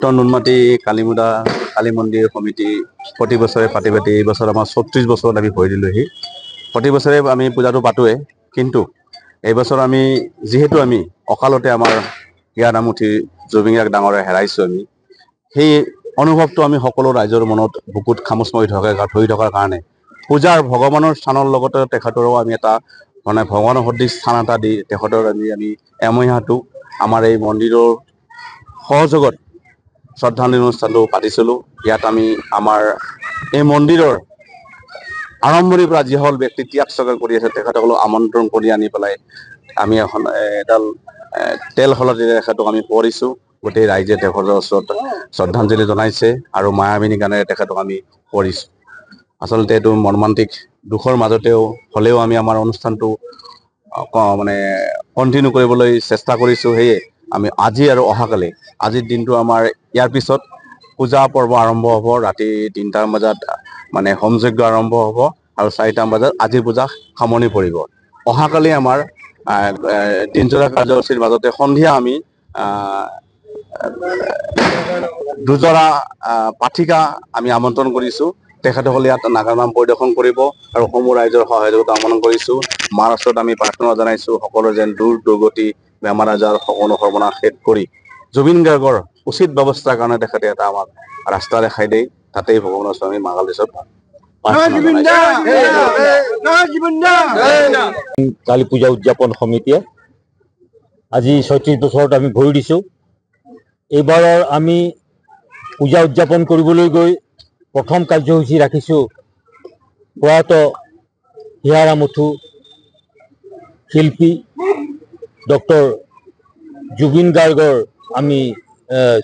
নুনমাটি কালী মন্দিৰ সমিতি প্ৰতি বছৰে পাতি এই বছৰ আমাৰ ৩৬ বছৰত আমি ভৰি দিলোহি। প্ৰতি বছৰে আমি পূজাটো পাতোৱে, কিন্তু এই বছৰ আমি যেহেতু আমি অকালতে আমাৰ হিয়া নামুঠি জুবিন গাৰ্গ ডাঙৰে হেৰাইছোঁ, আমি সেই অনুভৱটো আমি সকলো ৰাইজৰ মনত বুকুত খামুচ মাৰি ধৰি থকাৰ কাৰণে পূজাৰ ভগৱানৰ স্থানৰ লগতে তেখেতৰো আমি এটা মানে ভগৱানৰ সদৃশ স্থান এটা দি তেখেতৰ আমি এমহীয়াটো আমাৰ এই মন্দিৰৰ সহযোগত শ্ৰদ্ধাঞ্জলি অনুষ্ঠানটো পাতিছিলোঁ। ইয়াত আমি আমাৰ এই মন্দিৰৰ আৰম্ভণিৰ পৰা যিসকল ব্যক্তি ত্যাগ স্বীকাৰ কৰি আছে তেখেতসকলক আমন্ত্ৰণ কৰি আনি পেলাই আমি এখন এডাল তেল শলতেৰে তেখেতক আমি কৰিছোঁ। গোটেই ৰাইজে তেখেতৰ ওচৰত শ্ৰদ্ধাঞ্জলি জনাইছে আৰু মায়াবিনী গানেৰে তেখেতক আমি কৰিছোঁ। আচলতে এইটো মৰ্মান্তিক দুখৰ মাজতেও হ'লেও আমি আমাৰ অনুষ্ঠানটো মানে কণ্টিনিউ কৰিবলৈ চেষ্টা কৰিছোঁ। সেয়ে আমি আজি আৰু অহাকালি আজিৰ দিনটো আমাৰ ইয়াৰ পিছত পূজা পৰ্ব আৰম্ভ হ'ব। ৰাতি ৩টামান বজাত মানে হোম যজ্ঞ আৰম্ভ হ'ব আৰু 4টামান বজাত আজিৰ পূজা সামৰণি পৰিব। অহাকালি আমাৰ দিনজোৰা কাৰ্যসূচীৰ মাজতে সন্ধিয়া আমি দুজোৰা পাঠিকা আমি আমন্ত্ৰণ কৰিছোঁ। তেখেতসকলে ইয়াত নাগাৰা নাম পৰিদৰ্শন কৰিব আৰু সমূহ ৰাইজৰ সহযোগিতা আমন্ত্ৰণ কৰিছোঁ। মাৰ ওচৰত আমি প্ৰাৰ্থনা জনাইছোঁ সকলো যেন দুৰ্গতি বেমাৰ আজাৰ সকলো সৰ্বনাশ শেষ কৰি জুবিন গাৰ্গৰ উচিত ব্যৱস্থাৰ কাৰণে তেখেতে এটা আমাক ৰাস্তা দেখাই দিয়ে। তাতেই ভগৱানৰ স্বামী মাগালেশ্বৰত কালী পূজা উদযাপন সমিতিয়ে আজি ৩৬ বছৰত আমি ভৰি দিছোঁ। এইবাৰৰ আমি পূজা উদযাপন কৰিবলৈ গৈ প্ৰথম কাৰ্যসূচী ৰাখিছোঁ প্ৰয়াত হিয়াৰামুঠু শিল্পী ডক্টৰ জুবিন গাৰ্গৰ আমি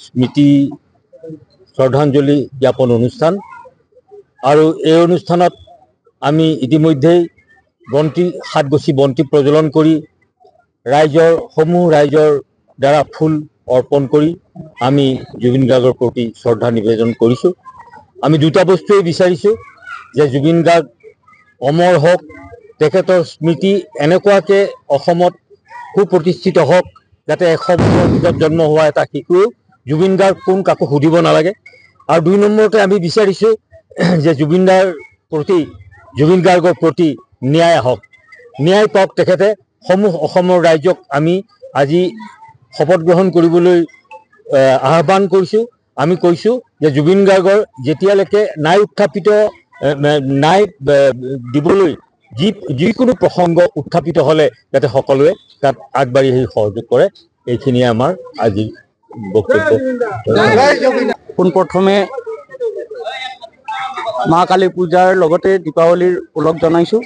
স্মৃতি শ্ৰদ্ধাঞ্জলি জ্ঞাপন অনুষ্ঠান। আৰু এই অনুষ্ঠানত আমি ইতিমধ্যেই সাতগছি বন্তি প্ৰজ্বলন কৰি সমূহ ৰাইজৰ দ্বাৰা ফুল অৰ্পণ কৰি আমি জুবিন গাৰ্গৰ প্ৰতি শ্ৰদ্ধা নিবেদন কৰিছোঁ। আমি দুটা বস্তুৱেই বিচাৰিছোঁ যে জুবিন গাৰ্গ অমৰ হওক, তেখেতৰ স্মৃতি এনেকুৱাকৈ অসমত সুপ্ৰতিষ্ঠিত হওক যাতে 100 বছৰৰ ভিতৰত জন্ম হোৱা এটা শিশুৱেও জুবিন গাৰ্গ কোন কাকো সুধিব নালাগে। আৰু 2 নম্বৰতে আমি বিচাৰিছোঁ যে জুবিন গাৰ্গৰ প্ৰতি ন্যায় আহক, ন্যায় পাওক তেখেতে। সমূহ অসমৰ ৰাইজক আমি আজি শপত গ্ৰহণ কৰিবলৈ আহ্বান কৰিছোঁ। আমি কৈছোঁ যে জুবিন গাৰ্গৰ যেতিয়ালৈকে ন্যায় দিবলৈ যিকোনো প্ৰসংগ উত্থাপিত হ'লে যাতে সকলোৱে তাত আগবাঢ়ি আহি সহযোগ কৰে। এইখিনিয়ে আমাৰ আজিৰ বক্তব্য। পোনপ্ৰথমে মা কালী পূজাৰ লগতে দীপাৱলীৰ ওলগ জনাইছোঁ।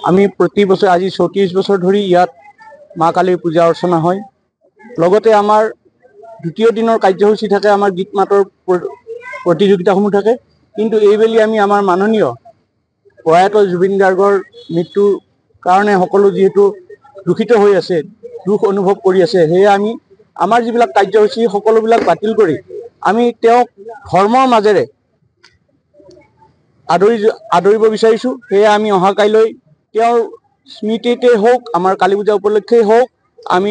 আমি প্ৰতি বছৰে আজি ৩৬ বছৰ ধৰি ইয়াত মা কালীৰ পূজা অৰ্চনা হয়। লগতে আমাৰ দ্বিতীয় দিনৰ কাৰ্যসূচী থাকে, আমাৰ গীত মাতৰ প্ৰতিযোগিতাসমূহ থাকে। কিন্তু এইবেলি আমি আমাৰ মাননীয় প্ৰয়াত জুবিন গাৰ্গৰ মৃত্যুৰ কাৰণে সকলো যিহেতু দুখিত হৈ আছে, দুখ অনুভৱ কৰি আছে, সেয়ে আমি আমাৰ যিবিলাক কাৰ্যসূচী সকলোবিলাক বাতিল কৰি আমি তেওঁক ধৰ্মৰ মাজেৰে আদৰিব বিচাৰিছোঁ। সেয়ে আমি অহাকাইলৈ তেওঁৰ স্মৃতিতে হওক, আমাৰ কালী পূজা উপলক্ষেই হওক, আমি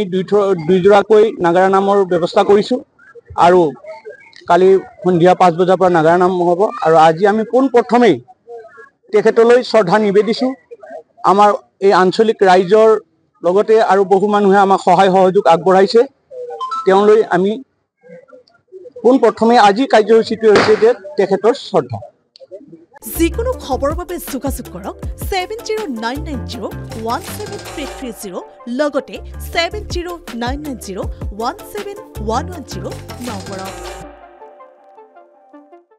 দুইজোৰাকৈ নাগাৰা নামৰ ব্যৱস্থা কৰিছোঁ। আৰু কালি সন্ধিয়া 5 বজাৰ পৰা নাগাৰা নাম হ'ব। আৰু আজি আমি পোনপ্ৰথমেই তেখেতলৈ শ্ৰদ্ধা নিবেদিছোঁ। আমাৰ এই আঞ্চলিক ৰাইজৰ লগতে আৰু বহু মানুহে আমাক সহায় সহযোগ আগবঢ়াইছে। তেওঁলৈ আমি পোনপ্ৰথমে আজি কাৰ্যসূচীটো হৈছে যে তেখেতৰ শ্ৰদ্ধা। যিকোনো খবৰৰ বাবে যোগাযোগ কৰক 7099017330 লগতে 7099017110 নম্বৰত।